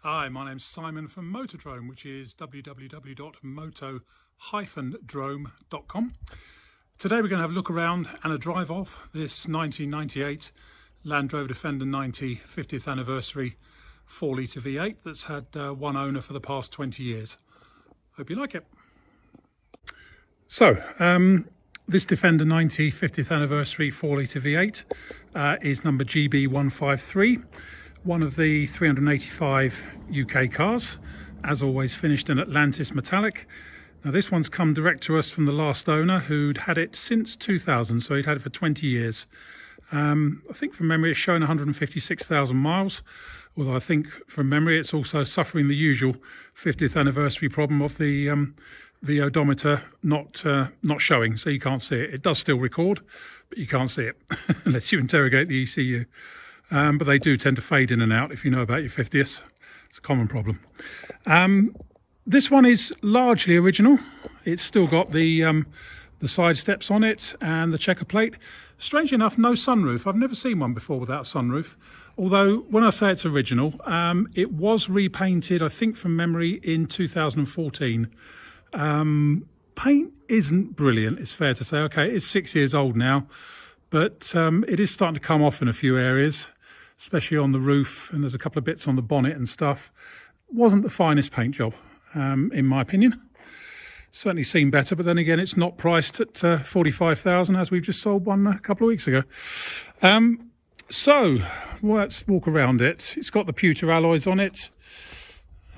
Hi, my name's Simon from Motodrome, which is www.moto-drome.com. Today we're going to have a look around and a drive off this 1998 Land Rover Defender 90 50th anniversary 4-litre V8 that's had one owner for the past 20 years. Hope you like it. So, this Defender 90 50th anniversary 4-litre V8 is number GB153. One of the 385 UK cars, as always finished in Atlantis metallic. Now this one's come direct to us from the last owner who'd had it since 2000, so he'd had it for 20 years. I think from memory it's showing 156,000 miles, although I think from memory it's also suffering the usual 50th anniversary problem of the odometer not showing, so you can't see it. It does still record, but you can't see it unless you interrogate the ECU. But they do tend to fade in and out if you know about your 50th. It's a common problem. This one is largely original. It's still got the side steps on it and the checker plate. Strangely enough, no sunroof. I've never seen one before without a sunroof. Although when I say it's original, it was repainted, I think from memory, in 2014. Paint isn't brilliant, it's fair to say. Okay, it's 6 years old now, but it is starting to come off in a few areas, especially on the roof, and there's a couple of bits on the bonnet and stuff. Wasn't the finest paint job, in my opinion. Certainly seen better, but then again, it's not priced at 45,000 as we've just sold one a couple of weeks ago. So let's walk around it. It's got the pewter alloys on it,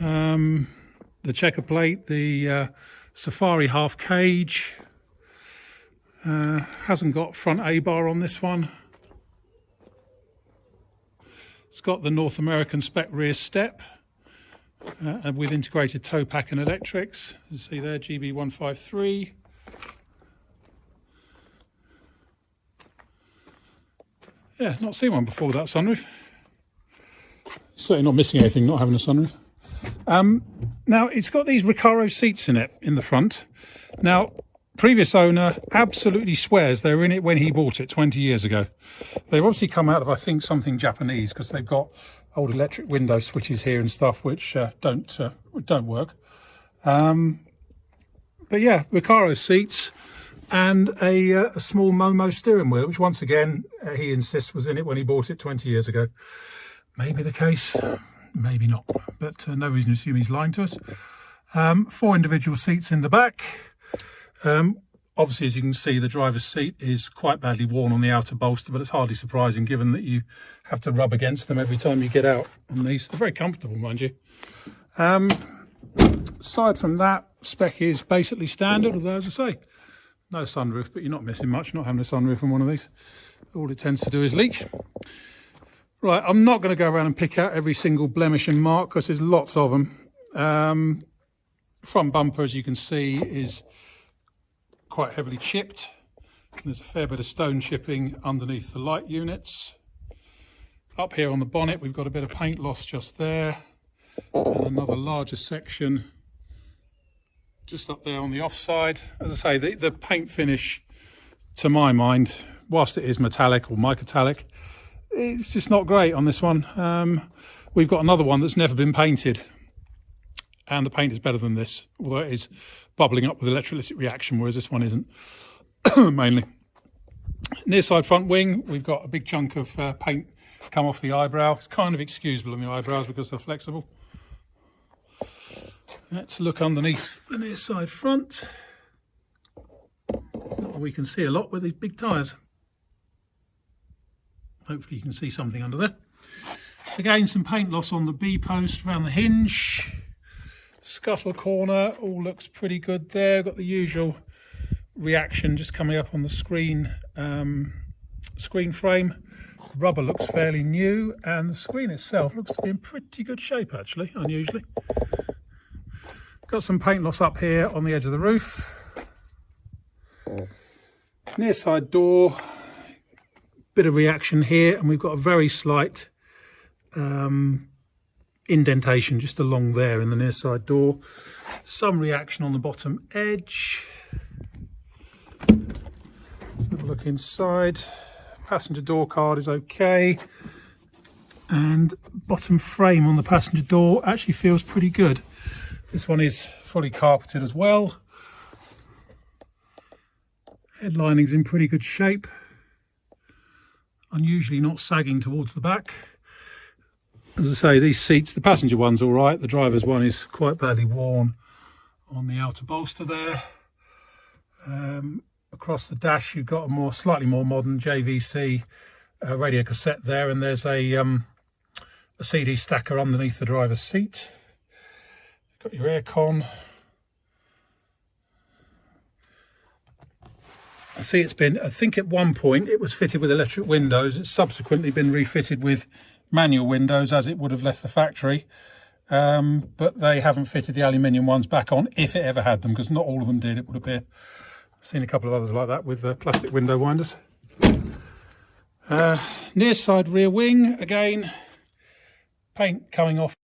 the checker plate, the Safari half cage. Hasn't got front A-bar on this one. It's got the North American spec rear step with integrated tow pack and electrics. You see there, GB153. Yeah, not seen one before without sunroof. Certainly not missing anything not having a sunroof. Now it's got these Recaro seats in it in the front. Now, previous owner absolutely swears they were in it when he bought it 20 years ago. They've obviously come out of, I think, something Japanese, because they've got old electric window switches here and stuff which don't work. But yeah, Recaro seats and a small Momo steering wheel, which once again he insists was in it when he bought it 20 years ago. Maybe the case, maybe not, but no reason to assume he's lying to us. 4 individual seats in the back. Obviously, as you can see, the driver's seat is quite badly worn on the outer bolster, but it's hardly surprising given that you have to rub against them every time you get out on these. They're very comfortable, mind you. Aside from that, spec is basically standard, although, as I say, no sunroof, but you're not missing much not having a sunroof on one of these. All it tends to do is leak. Right, I'm not going to go around and pick out every single blemish and mark because there's lots of them. Front bumper, as you can see, is quite heavily chipped. There's a fair bit of stone chipping underneath the light units. Up here on the bonnet we've got a bit of paint loss just there, and another larger section just up there on the offside. As I say, the paint finish, to my mind, whilst it is metallic or mica-metallic, it's just not great on this one. We've got another one that's never been painted, and the paint is better than this, although it is bubbling up with electrolytic reaction, whereas this one isn't. Mainly. Near side front wing, we've got a big chunk of paint come off the eyebrow. It's kind of excusable on the eyebrows because they're flexible. Let's look underneath the near side front. We can see a lot with these big tyres. Hopefully you can see something under there. Again, some paint loss on the B post around the hinge. Scuttle corner, all looks pretty good there. Got the usual reaction just coming up on the screen frame. Rubber looks fairly new, and the screen itself looks to be in pretty good shape, actually, unusually. Got some paint loss up here on the edge of the roof. Near side door, bit of reaction here, and we've got a very slight indentation just along there in the near side door. Some reaction on the bottom edge. Let's have a look inside. Passenger door card is okay. and bottom frame on the passenger door actually feels pretty good. This one is fully carpeted as well. Headlining's in pretty good shape. Unusually not sagging towards the back. As I say, these seats, the passenger one's all right. The driver's one is quite badly worn on the outer bolster there. Across the dash, you've got a slightly more modern JVC radio cassette there, and there's a CD stacker underneath the driver's seat. Got your aircon. I see it's been, I think at one point it was fitted with electric windows. It's subsequently been refitted with manual windows as it would have left the factory. But they haven't fitted the aluminium ones back on, if it ever had them, because not all of them did, it would appear. I've seen a couple of others like that with plastic window winders. Near side rear wing, again, paint coming off.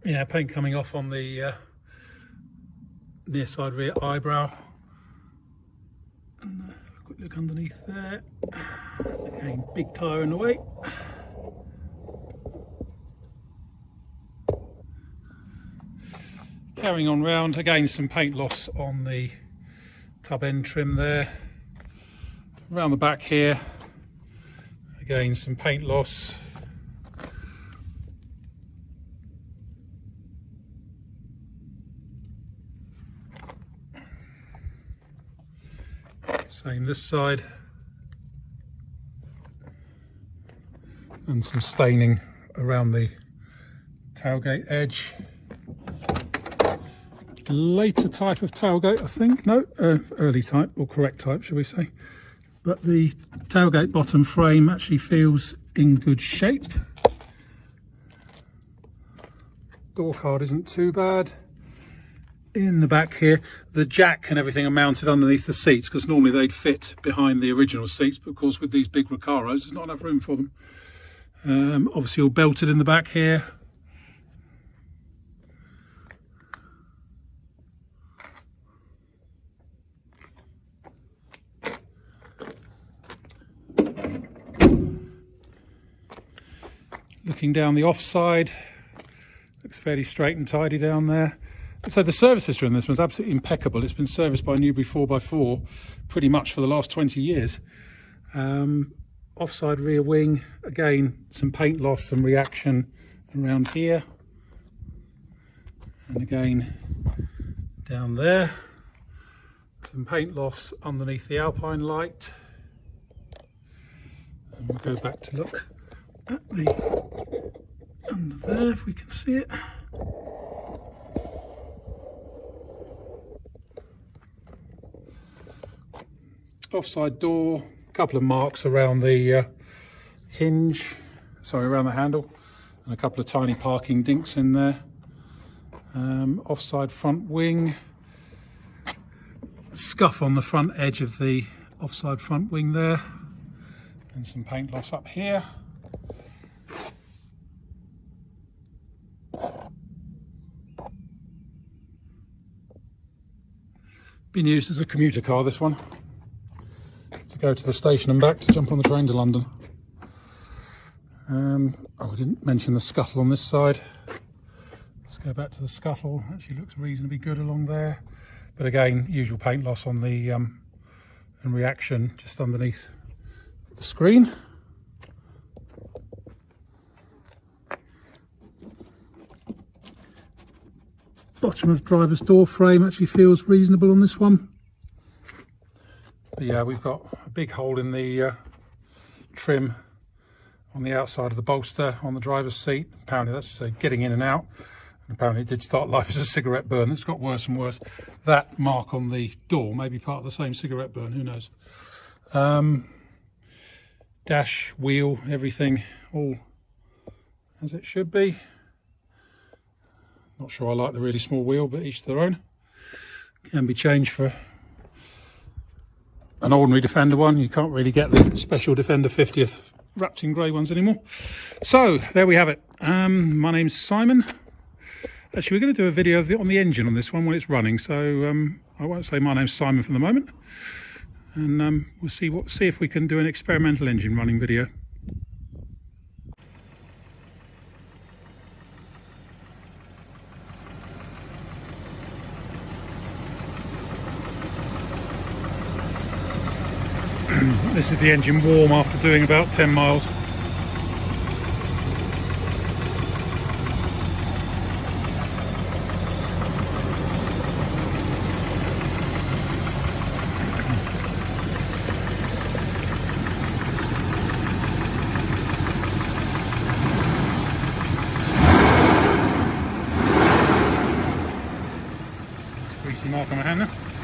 Yeah, paint coming off on the near side rear eyebrow. And have a quick look underneath there. Again, big tyre in the way. Carrying on round, again some paint loss on the tub end trim there. Around the back here, again some paint loss. Same this side. And some staining around the tailgate edge. Later type of tailgate, I think. No, early type, or correct type, shall we say. But the tailgate bottom frame actually feels in good shape. Door card isn't too bad. In the back here, the jack and everything are mounted underneath the seats, because normally they'd fit behind the original seats, but of course with these big Recaros there's not enough room for them. Obviously all belted in the back here. Looking down the offside, looks fairly straight and tidy down there. So the service history on this one's absolutely impeccable. It's been serviced by Newbury 4x4 pretty much for the last 20 years. Offside rear wing, again some paint loss, some reaction around here, and again down there, some paint loss underneath the Alpine light. And we'll go back to look at the under there if we can see it. Offside door, a couple of marks around the around the handle, and a couple of tiny parking dinks in there. Offside front wing, scuff on the front edge of the offside front wing there, and some paint loss up here. Been used as a commuter car, this one, to go to the station and back to jump on the train to London. I didn't mention the scuttle on this side. Let's go back to the scuttle. Actually looks reasonably good along there, but again usual paint loss on the and reaction just underneath the screen. Bottom of driver's door frame actually feels reasonable on this one. But yeah, we've got a big hole in the trim on the outside of the bolster on the driver's seat. Apparently that's getting in and out. And apparently it did start life as a cigarette burn. It's got worse and worse. That mark on the door may be part of the same cigarette burn, who knows. Dash, wheel, everything all as it should be. Not sure I like the really small wheel, but each to their own. Can be changed for an ordinary Defender one. You can't really get the special Defender 50th wrapped in grey ones anymore. So there we have it. My name's Simon. Actually, we're going to do a video on the engine on this one when it's running, so I won't say my name's Simon for the moment, and we'll see if we can do an experimental engine running video. This is the engine warm after doing about 10 miles. Greasy mark on my hand there.